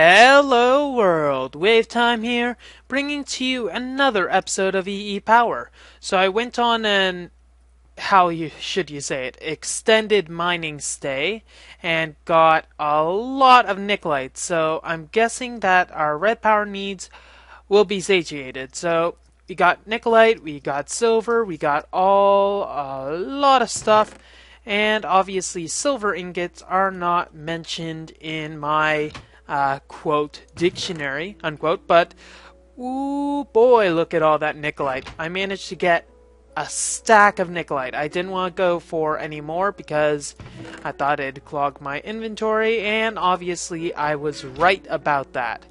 Hello world, WayofTime here, bringing to you another episode of EEPower. So I went on an, should you say it, extended mining stay and got a lot of nickelite. So I'm guessing that our red power needs will be satiated. So we got nickelite, we got silver, we got a lot of stuff. And obviously silver ingots are not mentioned in my quote dictionary unquote, but ooh boy, look at all that nickelite. I managed to get a stack of nickelite. I didn't want to go for any more because I thought it'd clog my inventory, and obviously I was right about that.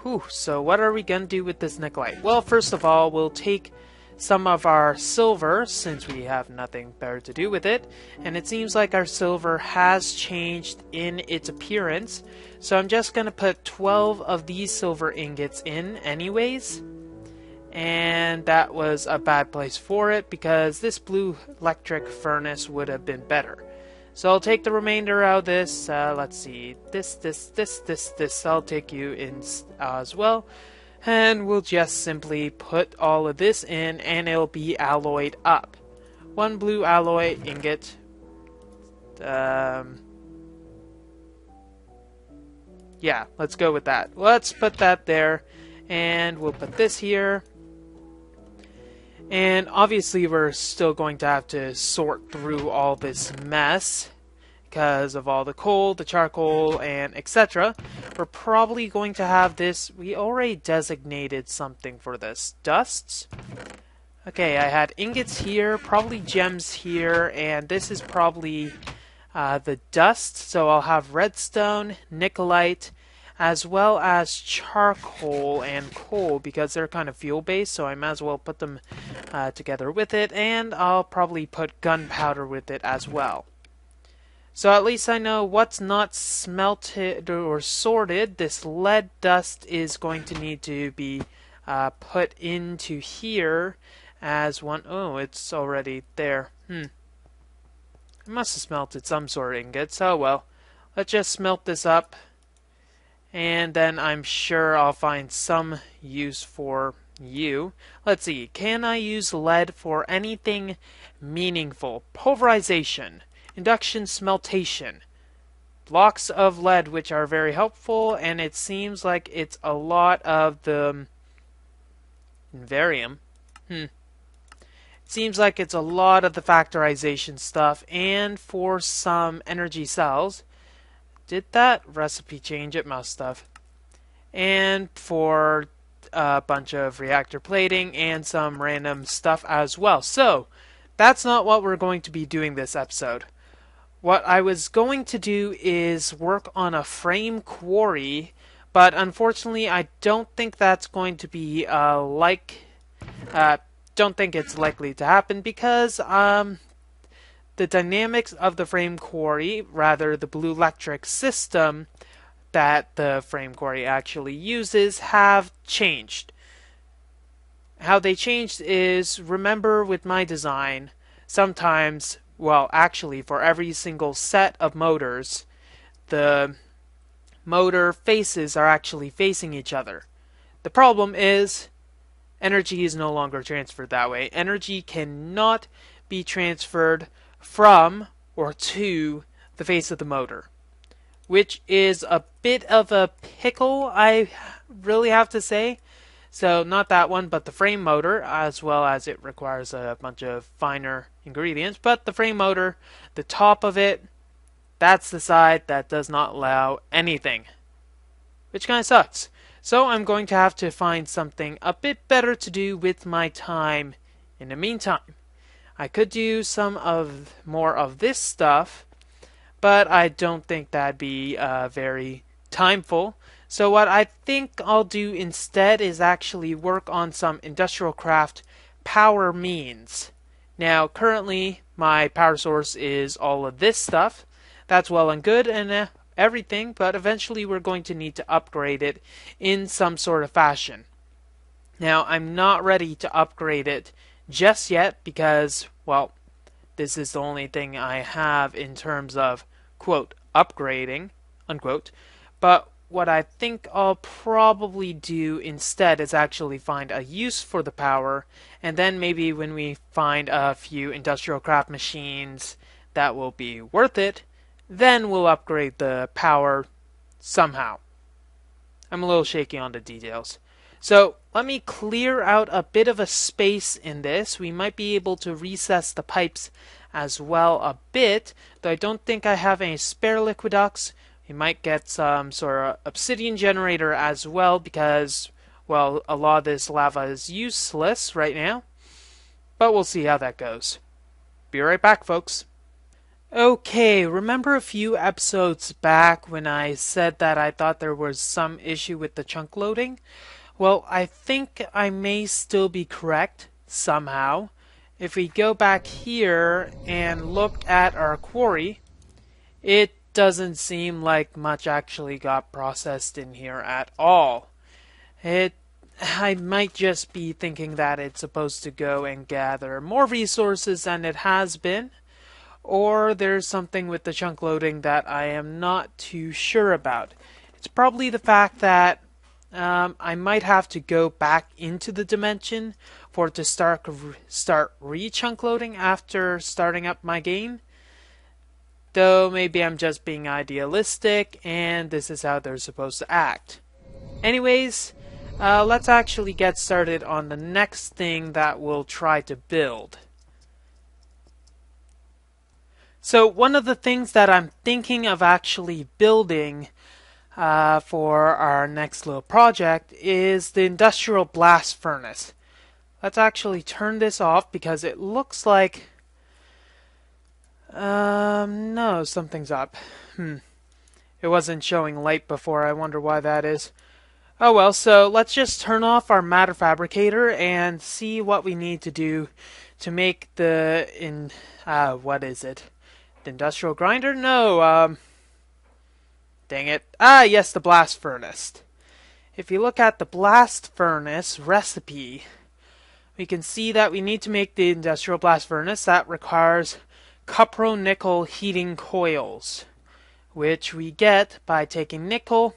Whew, so what are we gonna do with this nickelite? Well, first of all, we'll take some of our silver, since we have nothing better to do with it, and it seems like our silver has changed in its appearance, so I'm just going to put 12 of these silver ingots in anyways, and that was a bad place for it because this blue electric furnace would have been better. So I'll take the remainder out of this, let's see, this, I'll take you in as well. And we'll just simply put all of this in and it'll be alloyed up. One blue alloy ingot. Yeah, let's go with that. Let's put that there. And we'll put this here. And obviously we're still going to have to sort through all this mess because of all the coal, the charcoal, and etc. We're probably going to have this. We already designated something for this. Dusts? Okay, I had ingots here, probably gems here, and this is probably the dust. So I'll have redstone, nickelite, as well as charcoal and coal because they're kind of fuel-based, so I might as well put them together with it, and I'll probably put gunpowder with it as well. So at least I know what's not smelted or sorted. This lead dust is going to need to be put into here as one. Oh, it's already there. I must have smelted some sort of ingots. Oh well. Let's just smelt this up. And then I'm sure I'll find some use for you. Let's see. Can I use lead for anything meaningful? Pulverization. Induction smeltation. Blocks of lead, which are very helpful, and it seems like it's a lot of the Invarium. It seems like it's a lot of the factorization stuff, and for some energy cells. Did that recipe change? It must have. And for a bunch of reactor plating and some random stuff as well. So, that's not what we're going to be doing this episode. What I was going to do is work on a frame quarry, but unfortunately I don't think that's going to be don't think it's likely to happen because the dynamics of the frame quarry, rather the blue electric system that the frame quarry actually uses, have changed. How they changed is, remember with my design, sometimes, well, actually, for every single set of motors, the motor faces are actually facing each other. The problem is, energy is no longer transferred that way. Energy cannot be transferred from or to the face of the motor, which is a bit of a pickle, I really have to say. So not that one, but the frame motor, as well as it requires a bunch of finer ingredients. But the frame motor, the top of it, that's the side that does not allow anything, which kind of sucks. So I'm going to have to find something a bit better to do with my time in the meantime. I could do some more of this stuff, but I don't think that'd be very timeful. So what I think I'll do instead is actually work on some industrial craft power means. Now currently my power source is all of this stuff. That's well and good and everything, but eventually we're going to need to upgrade it in some sort of fashion. Now I'm not ready to upgrade it just yet because, well, this is the only thing I have in terms of, quote, upgrading, unquote. But what I think I'll probably do instead is actually find a use for the power, and then maybe when we find a few industrial craft machines that will be worth it, then we'll upgrade the power somehow. I'm a little shaky on the details. So let me clear out a bit of a space in this. We might be able to recess the pipes as well a bit, though I don't think I have any spare liquiducts. We might get some sort of obsidian generator as well because, well, a lot of this lava is useless right now. But we'll see how that goes. Be right back, folks. Okay, remember a few episodes back when I said that I thought there was some issue with the chunk loading? Well, I think I may still be correct, somehow. If we go back here and look at our quarry, it doesn't seem like much actually got processed in here at all. I might just be thinking that it's supposed to go and gather more resources than it has been, or there's something with the chunk loading that I am not too sure about. It's probably the fact that I might have to go back into the dimension for it to start re-chunk loading after starting up my game. Though maybe I'm just being idealistic and this is how they're supposed to act. Anyways, let's actually get started on the next thing that we'll try to build. So one of the things that I'm thinking of actually building for our next little project is the industrial blast furnace. Let's actually turn this off because it looks like no, something's up. It wasn't showing light before. I wonder why that is. Oh well, so let's just turn off our matter fabricator and see what we need to do to make the what is it? The industrial grinder? No, dang it. Ah, yes, the blast furnace. If you look at the blast furnace recipe, we can see that we need to make the industrial blast furnace. That requires copper-nickel heating coils, which we get by taking nickel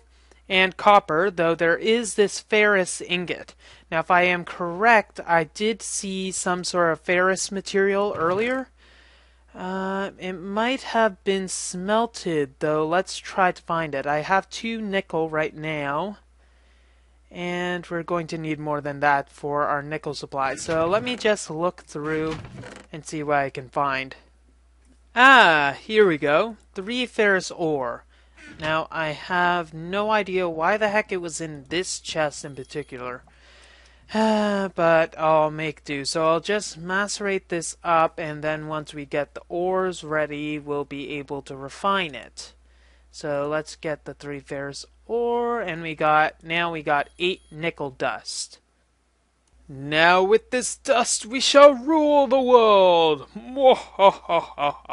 and copper, though there is this ferrous ingot. Now, if I am correct, I did see some sort of ferrous material earlier. It might have been smelted, though. Let's try to find it. I have 2 nickel right now, and we're going to need more than that for our nickel supply. So let me just look through and see what I can find. Ah, here we go. 3 ferrous ore. Now, I have no idea why the heck it was in this chest in particular. But I'll make do. So I'll just macerate this up, and then once we get the ores ready, we'll be able to refine it. So let's get the 3 ferrous ore, and we got 8 nickel dust. Now with this dust we shall rule the world! Mwahahaha!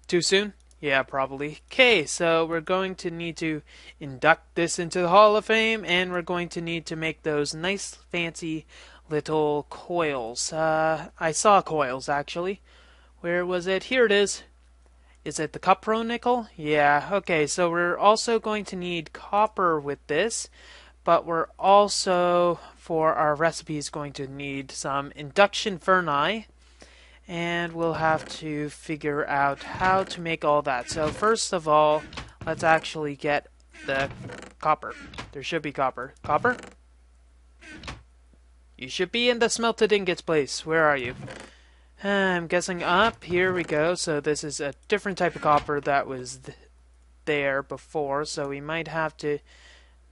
Too soon? Yeah, probably. Okay, so we're going to need to induct this into the Hall of Fame, and we're going to need to make those nice, fancy little coils. I saw coils, actually. Where was it? Here it is. Is it the copper nickel? Yeah, okay, so we're also going to need copper with this, but we're also, for our recipes, going to need some induction ferni. And we'll have to figure out how to make all that. So first of all, let's actually get the copper. There should be copper. Copper? You should be in the smelted ingots place. Where are you? I'm guessing up. Here we go. So this is a different type of copper that was there before. So we might have to...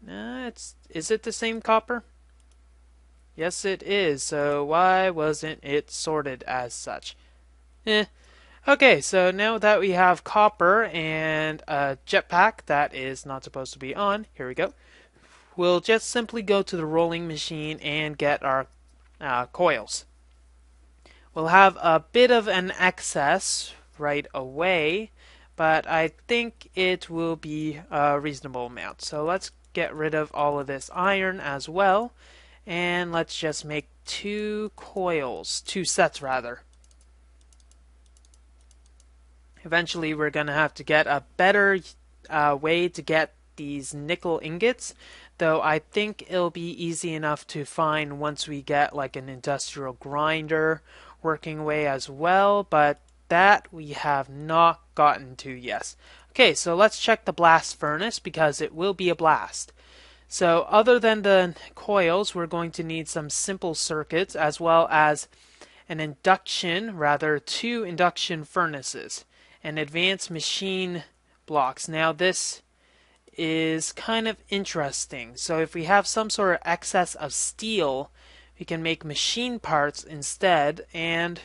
is it the same copper? Yes, it is. So why wasn't it sorted as such? Okay, so now that we have copper and a jetpack that is not supposed to be on, here we go. We'll just simply go to the rolling machine and get our coils. We'll have a bit of an excess right away, but I think it will be a reasonable amount. So let's get rid of all of this iron as well. And let's just make 2 sets rather. Eventually we're going to have to get a better way to get these nickel ingots, though I think it'll be easy enough to find once we get like an industrial grinder working away as well, but that we have not gotten to yet. Okay, so let's check the blast furnace because it will be a blast. So other than the coils, we're going to need some simple circuits as well as two induction furnaces, and advanced machine blocks. Now this is kind of interesting. So if we have some sort of excess of steel, we can make machine parts instead, and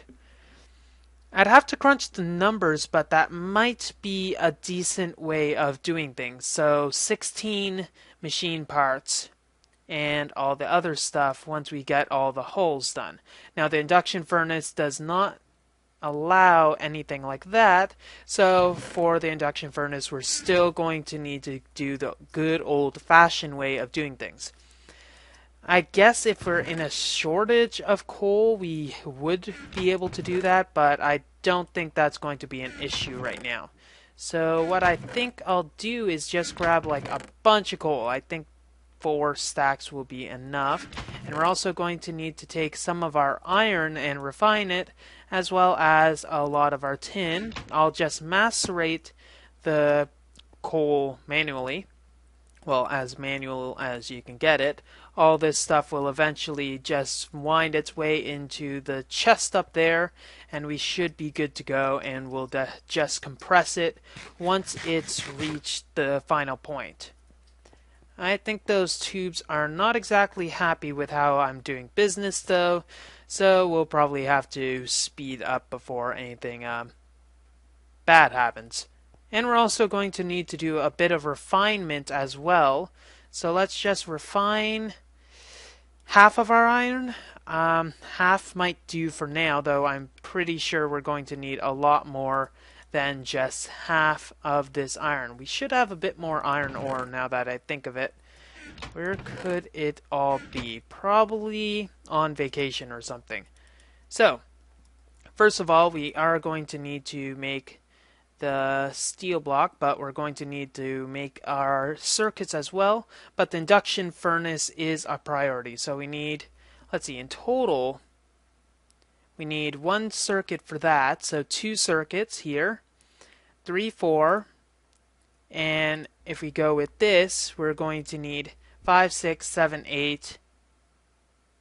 I'd have to crunch the numbers, but that might be a decent way of doing things. So 16 machine parts and all the other stuff once we get all the holes done. Now the induction furnace does not allow anything like that, so for the induction furnace we're still going to need to do the good old-fashioned way of doing things. I guess if we're in a shortage of coal we would be able to do that, but I don't think that's going to be an issue right now. So what I think I'll do is just grab like a bunch of coal. I think 4 stacks will be enough, and we're also going to need to take some of our iron and refine it, as well as a lot of our tin. I'll just macerate the coal manually, well, as manual as you can get it. All this stuff will eventually just wind its way into the chest up there, and we should be good to go, and we'll just compress it once it's reached the final point. I think those tubes are not exactly happy with how I'm doing business though, so we'll probably have to speed up before anything bad happens. And we're also going to need to do a bit of refinement as well, so let's just refine half of our iron. Half might do for now, though I'm pretty sure we're going to need a lot more than just half of this iron. We should have a bit more iron ore now that I think of it. Where could it all be? Probably on vacation or something. So, first of all, we are going to need to make the steel block, but we're going to need to make our circuits as well. But the induction furnace is a priority. So we need, let's see, in total, we need 1 circuit for that, so 2 circuits here, 3, 4, and if we go with this, we're going to need 5, 6, 7, 8.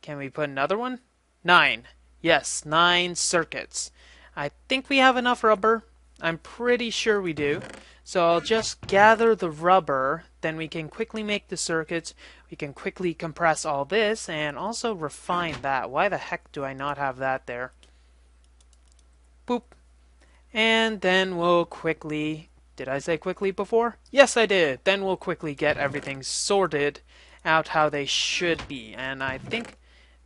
Can we put another one? 9. Yes, 9 circuits. I think we have enough rubber. I'm pretty sure we do. So I'll just gather the rubber, then we can quickly make the circuits, we can quickly compress all this, and also refine that. Why the heck do I not have that there? Boop. And then we'll quickly, did I say quickly before? Yes, I did. Then we'll quickly get everything sorted out how they should be. And I think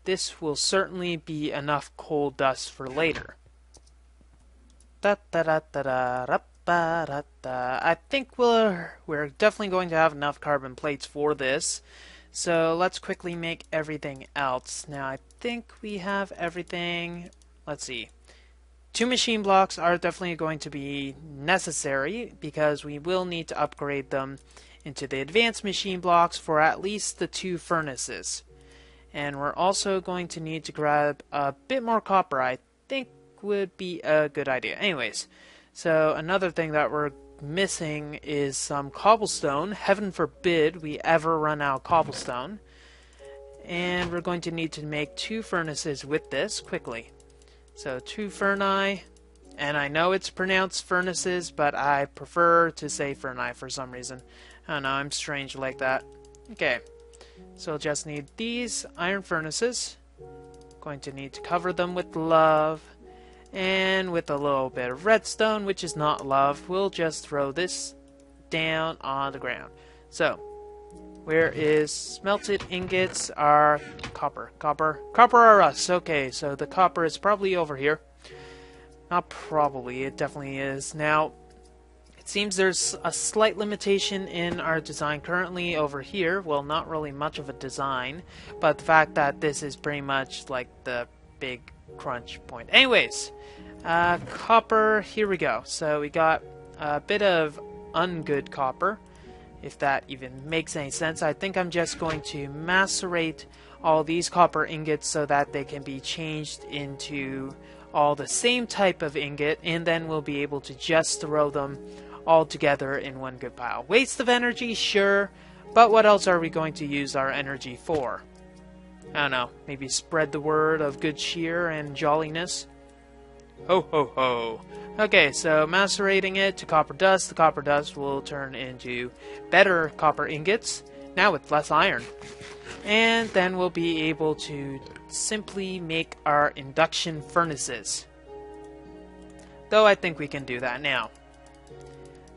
this will certainly be enough coal dust for later. I think we're definitely going to have enough carbon plates for this. So let's quickly make everything else. Now I think we have everything. Let's see. 2 machine blocks are definitely going to be necessary because we will need to upgrade them into the advanced machine blocks for at least the 2 furnaces. And we're also going to need to grab a bit more copper. I think would be a good idea. Anyways, so another thing that we're missing is some cobblestone. Heaven forbid we ever run out of cobblestone. And we're going to need to make 2 furnaces with this quickly. So 2 furnace, and I know it's pronounced furnaces, but I prefer to say furnace for some reason. I don't know, I'm strange like that. Okay, so we'll just need these iron furnaces. Going to need to cover them with love. And with a little bit of redstone, which is not love, we'll just throw this down on the ground. So, where is smelted ingots are copper. Copper are us. Okay, so the copper is probably over here. Not probably, it definitely is. Now, it seems there's a slight limitation in our design currently over here. Well, not really much of a design, but the fact that this is pretty much like the big crunch point. Anyways, copper, here we go. So we got a bit of ungood copper, if that even makes any sense. I think I'm just going to macerate all these copper ingots so that they can be changed into all the same type of ingot, and then we'll be able to just throw them all together in one good pile. Waste of energy, sure, but what else are we going to use our energy for? I don't know, maybe spread the word of good cheer and jolliness? Ho ho ho. Okay, so macerating it to copper dust. The copper dust will turn into better copper ingots, now with less iron. And then we'll be able to simply make our induction furnaces. Though I think we can do that now.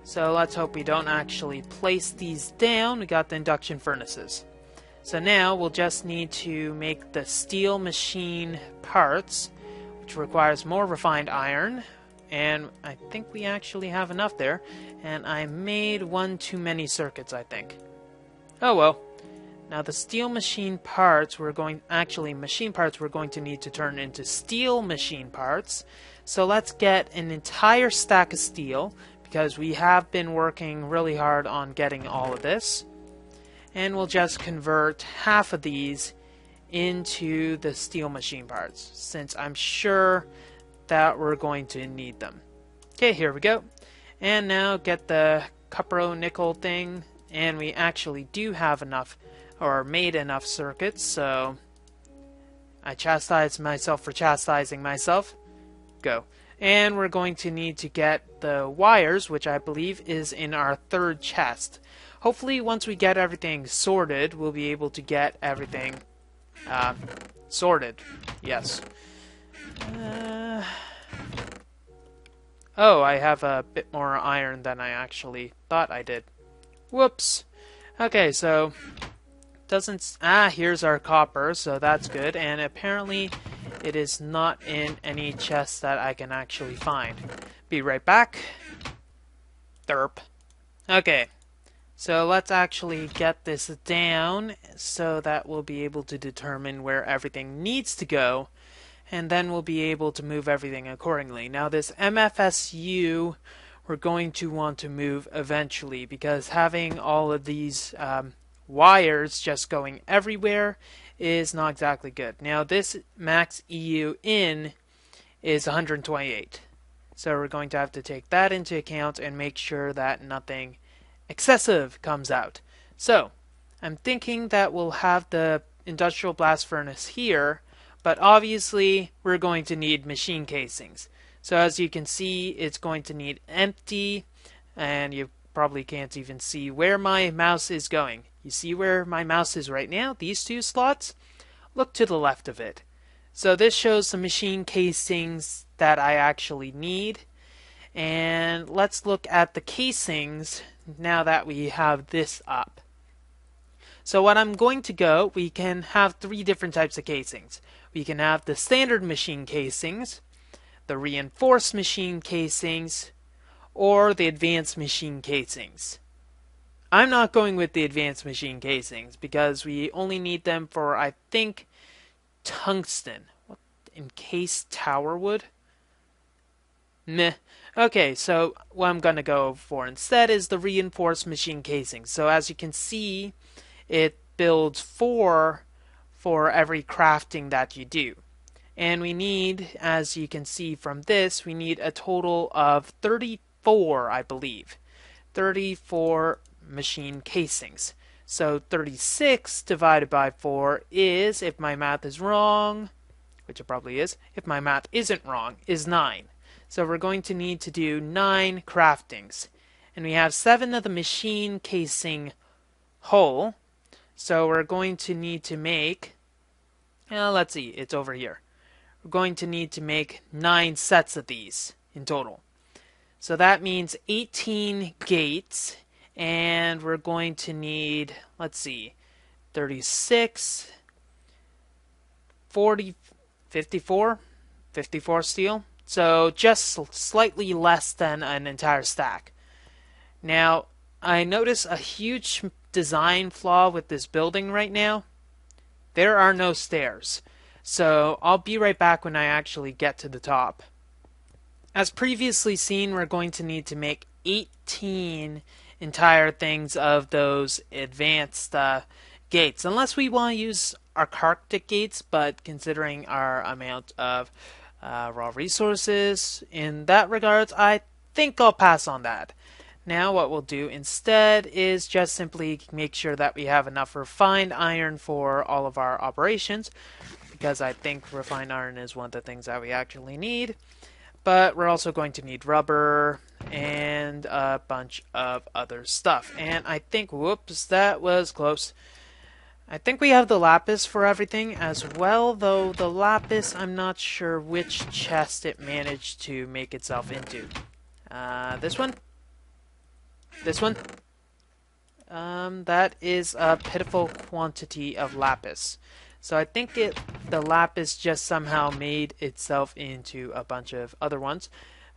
So let's hope we don't actually place these down. We got the induction furnaces. So now we'll just need to make the steel machine parts, which requires more refined iron. And I think we actually have enough there. And I made one too many circuits, I think. Oh well. Now the steel machine parts machine parts we're going to need to turn into steel machine parts. So let's get an entire stack of steel, because we have been working really hard on getting all of this. And we'll just convert half of these into the steel machine parts, since I'm sure that we're going to need them. Okay, here we go. And now get the cupro nickel thing, and we actually do have enough, or made enough circuits, so I chastise myself for chastising myself. Go. And we're going to need to get the wires, which I believe is in our third chest. Hopefully once we get everything sorted, we'll be able to get everything sorted. Yes. Oh, I have a bit more iron than I actually thought I did. Whoops. Okay, so here's our copper, so that's good, and apparently it is not in any chests that I can actually find. Be right back. Derp. Okay, so let's actually get this down so that we'll be able to determine where everything needs to go, and then we'll be able to move everything accordingly. Now this MFSU we're going to want to move eventually, because having all of these wires just going everywhere is not exactly good. Now this max EU in is 128. So we're going to have to take that into account and make sure that nothing excessive comes out. So I'm thinking that we'll have the industrial blast furnace here, but obviously we're going to need machine casings. So as you can see, it's going to need empty, and you probably can't even see where my mouse is going. You see where my mouse is right now? These two slots? Look to the left of it. So this shows the machine casings that I actually need. And let's look at the casings now that we have this up. So what I'm going to go, we can have three different types of casings. We can have the standard machine casings, the reinforced machine casings, or the advanced machine casings. I'm not going with the advanced machine casings because we only need them for, I think, tungsten. What, encased tower wood? Meh. Okay, so what I'm going to go for instead is the reinforced machine casings. So as you can see, it builds 4 for every crafting that you do. And we need, as you can see from this, we need a total of 34, I believe. 34 machine casings. So 36 divided by 4 is, if my math is wrong, which it probably is, if my math isn't wrong, is 9. So we're going to need to do 9 craftings. And we have 7 of the machine casing whole. So we're going to need to make, let's see, it's over here. We're going to need to make 9 sets of these in total. So that means 18 gates, and we're going to need, let's see, 36, 40, 54 steel. So just slightly less than an entire stack. Now, I notice a huge design flaw with this building right now. There are no stairs. So I'll be right back when I actually get to the top. As previously seen, we're going to need to make 18 entire things of those advanced gates, unless we want to use Arctic gates, but considering our amount of raw resources in that regards, I think I'll pass on that. Now what we'll do instead is just simply make sure that we have enough refined iron for all of our operations, because I think refined iron is one of the things that we actually need. But we're also going to need rubber and a bunch of other stuff. And I think, whoops, that was close. I think we have the lapis for everything as well, though the lapis, I'm not sure which chest it managed to make itself into. This one? This one? That is a pitiful quantity of lapis. So I think the lapis just somehow made itself into a bunch of other ones,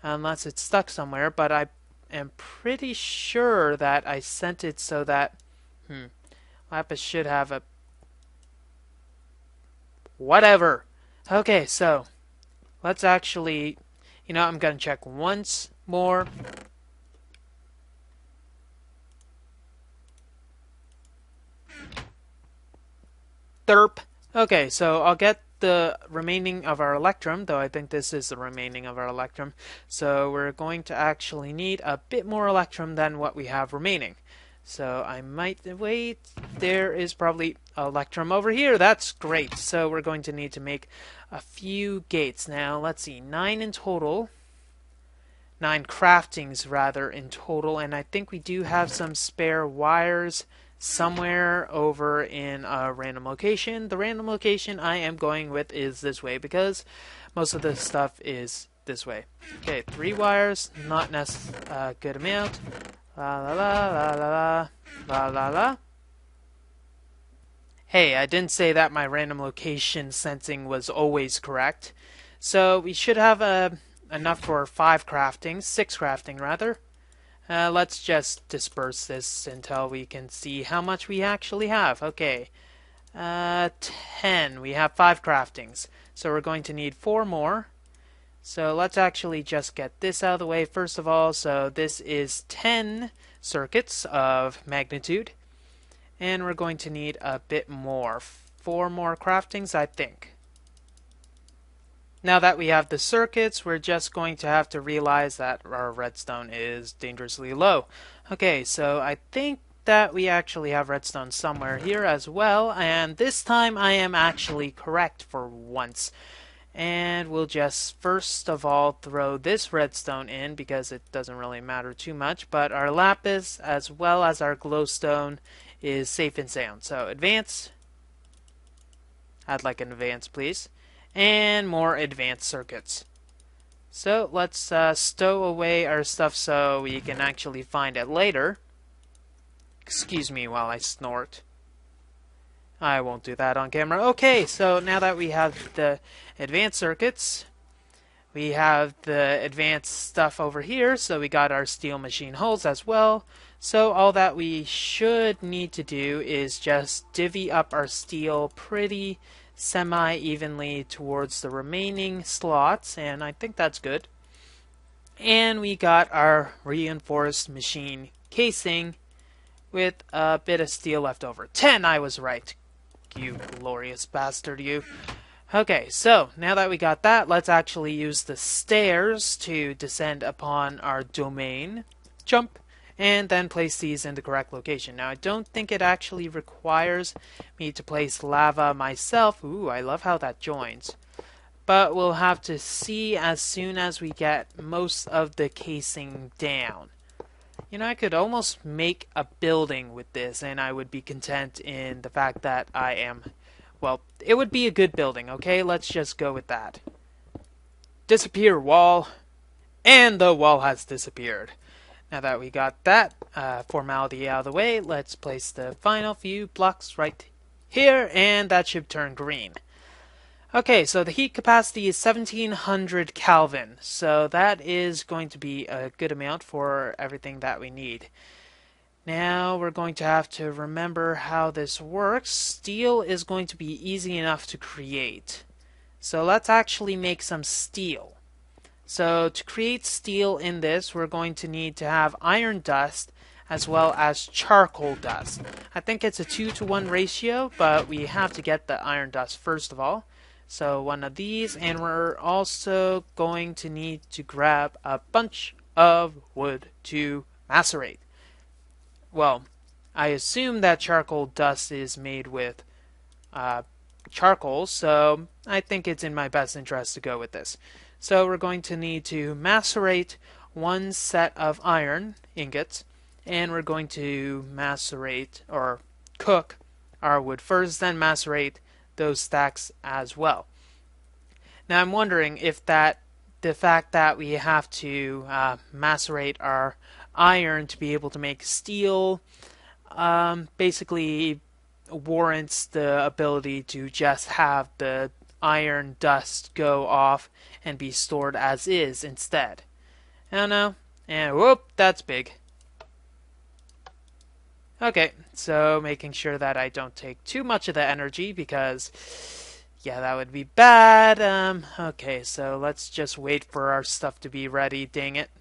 unless it's stuck somewhere, but I am pretty sure that I sent it so that, lapis should have a, whatever. Okay, so, let's actually, I'm gonna check once more. Derp. Okay, so I'll get the remaining of our electrum, though I think this is the remaining of our electrum. So we're going to actually need a bit more electrum than what we have remaining. So I might wait. There is probably electrum over here. That's great. So we're going to need to make a few gates. Now, let's see. 9 in total. 9 craftings, rather, in total. And I think we do have some spare wires somewhere over in a random location. The random location I am going with is this way because most of the stuff is this way. Okay, 3 wires, not a good amount. La la la la la la la la. Hey, I didn't say that my random location sensing was always correct. So we should have enough for 5 crafting, 6 crafting rather. Let's just disperse this until we can see how much we actually have. Okay, 10. We have 5 craftings. So we're going to need 4 more. So let's actually just get this out of the way first of all. So this is 10 circuits of magnitude. And we're going to need a bit more. 4 more craftings, I think. Now that we have the circuits, we're just going to have to realize that our redstone is dangerously low. Okay, so I think that we actually have redstone somewhere here as well, and this time I am actually correct for once. And we'll just first of all throw this redstone in because it doesn't really matter too much, but our lapis as well as our glowstone is safe and sound. So advance. I'd like an advance, please. And more advanced circuits. So let's stow away our stuff so we can actually find it later. Excuse me while I snort. I won't do that on camera. Okay, so now that we have the advanced circuits, we have the advanced stuff over here, so we got our steel machine holes as well. So all that we should need to do is just divvy up our steel pretty semi-evenly towards the remaining slots, and I think that's good. And we got our reinforced machine casing with a bit of steel left over. 10, I was right. You glorious bastard, you. Okay, so now that we got that, let's actually use the stairs to descend upon our domain. Jump. And then place these in the correct location. Now, I don't think it actually requires me to place lava myself. Ooh, I love how that joins. But we'll have to see as soon as we get most of the casing down. You know, I could almost make a building with this, and I would be content in the fact that I am... Well, it would be a good building, okay? Let's just go with that. Disappear, wall. And the wall has disappeared. Now that we got that formality out of the way, let's place the final few blocks right here, and that should turn green. Okay, so the heat capacity is 1700 Kelvin, so that is going to be a good amount for everything that we need. Now we're going to have to remember how this works. Steel is going to be easy enough to create. So let's actually make some steel. So to create steel in this, we're going to need to have iron dust as well as charcoal dust. I think it's a 2-to-1 ratio, but we have to get the iron dust first of all. So one of these, and we're also going to need to grab a bunch of wood to macerate. Well, I assume that charcoal dust is made with charcoal, so I think it's in my best interest to go with this. So we're going to need to macerate one set of iron ingots, and we're going to macerate or cook our wood first, then macerate those stacks as well. Now I'm wondering if the fact that we have to macerate our iron to be able to make steel basically warrants the ability to just have the iron dust go off and be stored as is instead. I don't know. And whoop, that's big. Okay, so making sure that I don't take too much of the energy because, yeah, that would be bad. Okay, so let's just wait for our stuff to be ready, dang it.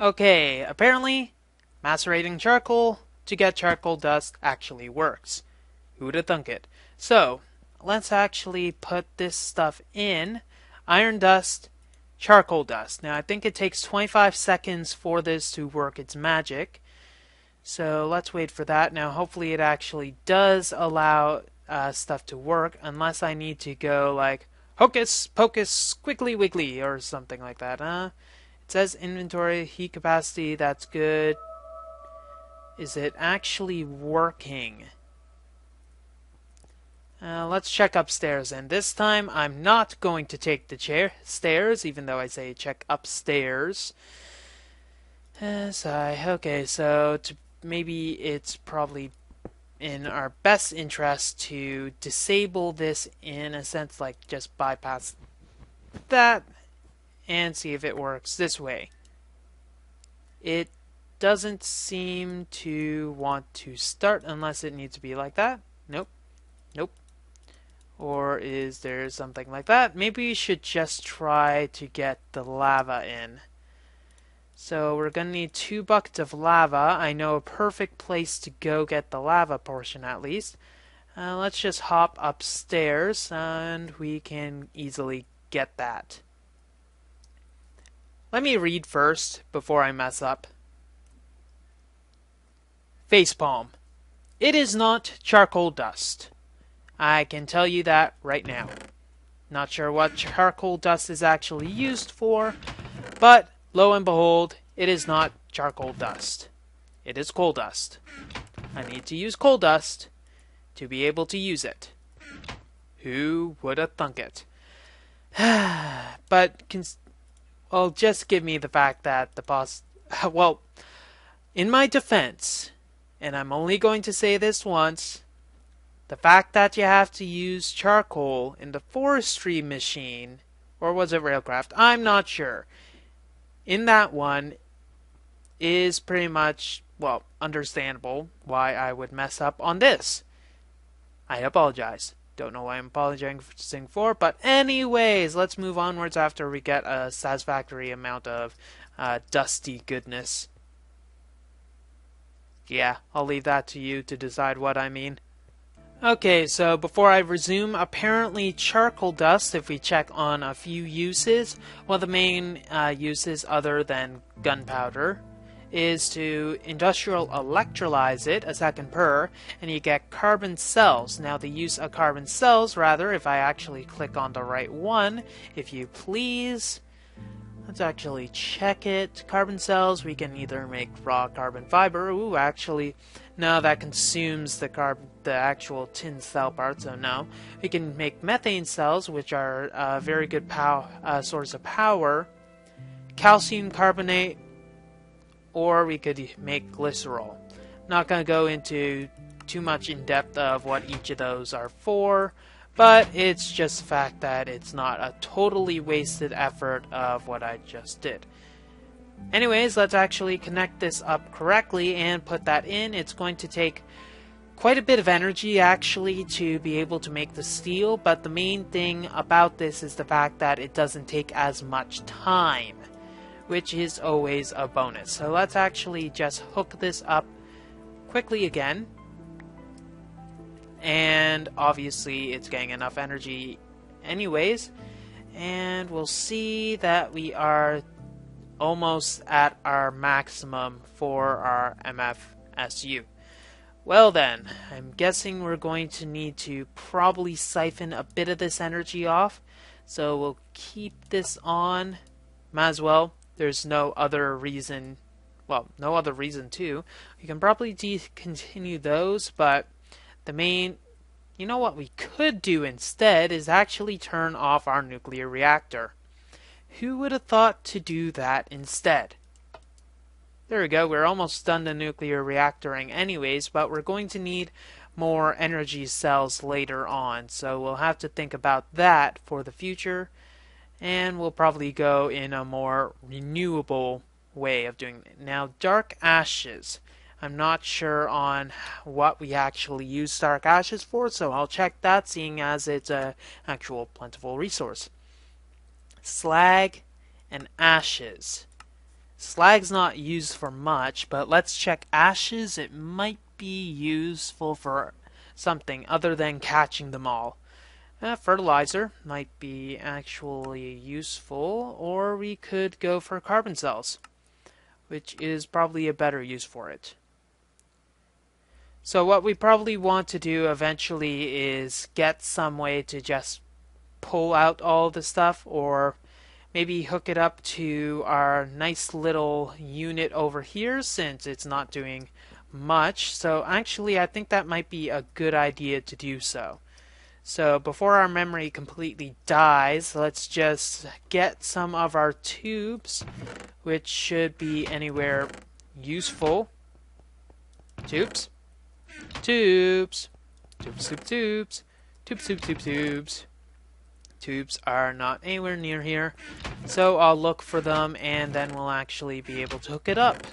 Okay, apparently macerating charcoal to get charcoal dust actually works. Who'd have thunk it? So, let's actually put this stuff in. Iron dust, charcoal dust. Now, I think it takes 25 seconds for this to work its magic. So, let's wait for that. Now, hopefully it actually does allow stuff to work, unless I need to go like, hocus pocus squiggly wiggly, or something like that. It says inventory, heat capacity, that's good. Is it actually working? Let's check upstairs, and this time I'm not going to take the stairs, even though I say check upstairs. Okay, so maybe it's probably in our best interest to disable this in a sense, like just bypass that and see if it works this way. It doesn't seem to want to start unless it needs to be like that. Nope. Nope. Or is there something like that? Maybe we should just try to get the lava in. So we're going to need 2 buckets of lava. I know a perfect place to go get the lava portion at least. Let's just hop upstairs and we can easily get that. Let me read first before I mess up. Facepalm. It is not charcoal dust. I can tell you that right now. Not sure what charcoal dust is actually used for, but lo and behold, it is not charcoal dust. It is coal dust. I need to use coal dust to be able to use it. Who would have thunk it? But, well, just give me the fact that the boss... Well, in my defense, and I'm only going to say this once, the fact that you have to use charcoal in the forestry machine, or was it railcraft? I'm not sure. In that one is pretty much, well, understandable why I would mess up on this. I apologize. Don't know why I'm apologizing for, but anyways, let's move onwards after we get a satisfactory amount of dusty goodness. Yeah, I'll leave that to you to decide what I mean. Okay, so before I resume, apparently charcoal dust, if we check on a few uses, well, the main uses other than gunpowder is to industrial electrolyze it, a second per, and you get carbon cells. Now the use of carbon cells, rather, if I actually click on the right one, if you please, let's actually check it. Carbon cells, we can either make raw carbon fiber. Ooh, actually, no, that consumes the actual tin cell part, so no. We can make methane cells, which are a very good source of power. Calcium carbonate, or we could make glycerol. Not going to go into too much in depth of what each of those are for, but it's just the fact that it's not a totally wasted effort of what I just did. Anyways, let's actually connect this up correctly and put that in. It's going to take quite a bit of energy actually to be able to make the steel, but the main thing about this is the fact that it doesn't take as much time. which is always a bonus. So let's actually just hook this up quickly again. And obviously it's getting enough energy anyways. And we'll see that we are almost at our maximum for our MFSU. Well then, I'm guessing we're going to need to probably siphon a bit of this energy off. So we'll keep this on. Might as well. There's no other reason. Well, no other reason too. You can probably discontinue those, but the main... You know what we could do instead is actually turn off our nuclear reactor. Who would have thought to do that instead? There we go, we're almost done the nuclear reactoring anyways, but we're going to need more energy cells later on, so we'll have to think about that for the future, and we'll probably go in a more renewable way of doing it. Now, dark ashes. I'm not sure on what we actually use dark ashes for, so I'll check that, seeing as it's an actual plentiful resource. Slag and ashes. Slag's not used for much, but let's check ashes. It might be useful for something other than catching them all. Fertilizer might be actually useful, or we could go for carbon cells, which is probably a better use for it. So what we probably want to do eventually is get some way to just pull out all the stuff, or maybe hook it up to our nice little unit over here since it's not doing much. So actually I think that might be a good idea to do so. So before our memory completely dies, let's just get some of our tubes, which should be anywhere useful. Tubes. Tubes. Tubes, tubes, tubes. Tubes, tubes, tubes, tubes. Tubes are not anywhere near here. So I'll look for them and then we'll actually be able to hook it up.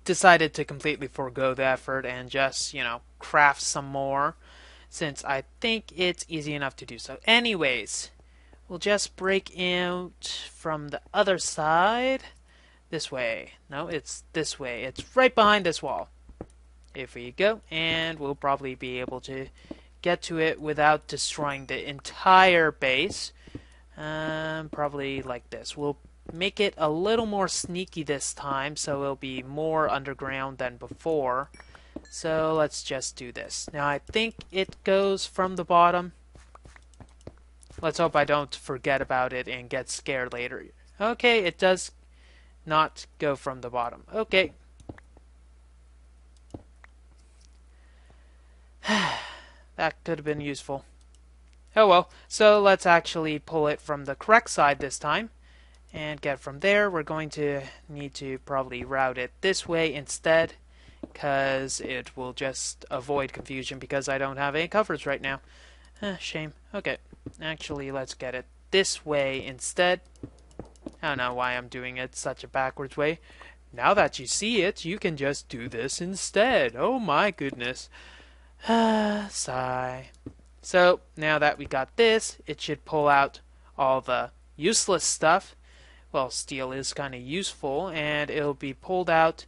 Decided to completely forego the effort and just, craft some more, since I think it's easy enough to do so. Anyways, we'll just break out from the other side. This way. No, it's this way. It's right behind this wall. If we go, and we'll probably be able to get to it without destroying the entire base. Probably like this. We'll make it a little more sneaky this time, so it'll be more underground than before. So let's just do this. Now I think it goes from the bottom. Let's hope I don't forget about it and get scared later. Okay, it does not go from the bottom. Okay. That could have been useful. Oh well, so let's actually pull it from the correct side this time and get from there. We're going to need to probably route it this way instead, because it will just avoid confusion because I don't have any covers right now. Shame. Okay, actually let's get it this way instead. I don't know why I'm doing it such a backwards way. Now that you see it, you can just do this instead. Oh my goodness. Sigh. So now that we got this, it should pull out all the useless stuff. Well, steel is kind of useful, and it'll be pulled out,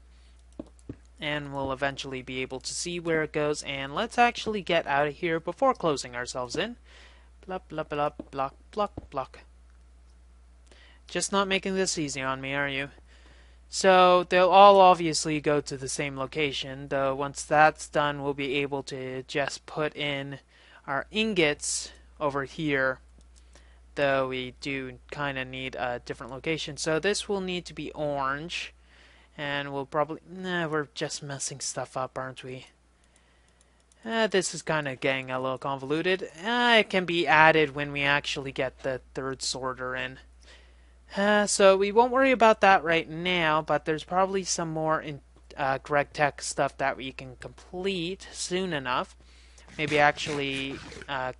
and we'll eventually be able to see where it goes. And let's actually get out of here before closing ourselves in. Blah blah blah block block block. Just not making this easy on me, are you? So they'll all obviously go to the same location, though once that's done we'll be able to just put in our ingots over here, though we do kind of need a different location. So this will need to be orange, and we'll probably... we're just messing stuff up, aren't we? This is kind of getting a little convoluted. It can be added when we actually get the third sorter in. So we won't worry about that right now, but there's probably some more Greg Tech stuff that we can complete soon enough. Maybe actually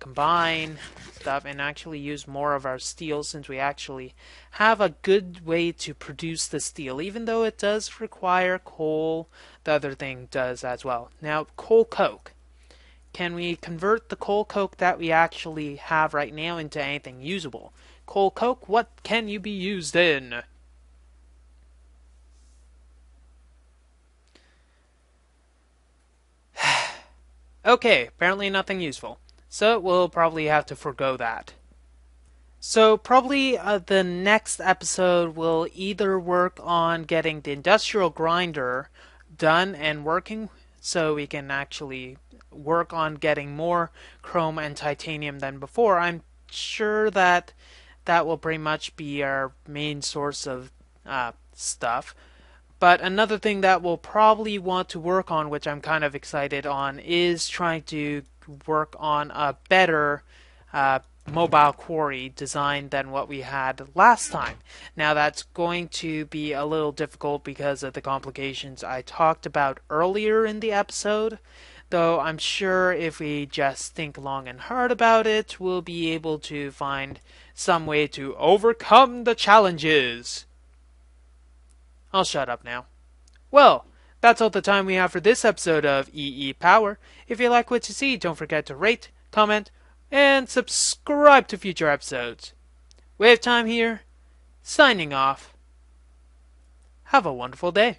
combine stuff and actually use more of our steel, since we actually have a good way to produce the steel, even though it does require coal. The other thing does as well. Now, coal coke. Can we convert the coal coke that we actually have right now into anything usable? Coal coke, what can you be used in? Okay, apparently nothing useful. So we'll probably have to forgo that. So probably the next episode will either work on getting the industrial grinder done and working so we can actually work on getting more chrome and titanium than before. I'm sure that that will pretty much be our main source of stuff. But another thing that we'll probably want to work on, which I'm kind of excited on, is trying to work on a better uh, mobile quarry design than what we had last time. Now, that's going to be a little difficult because of the complications I talked about earlier in the episode. Though I'm sure if we just think long and hard about it, we'll be able to find some way to overcome the challenges. I'll shut up now. Well, that's all the time we have for this episode of EEPower. If you like what you see, don't forget to rate, comment, and subscribe to future episodes. WayofTime here, signing off. Have a wonderful day.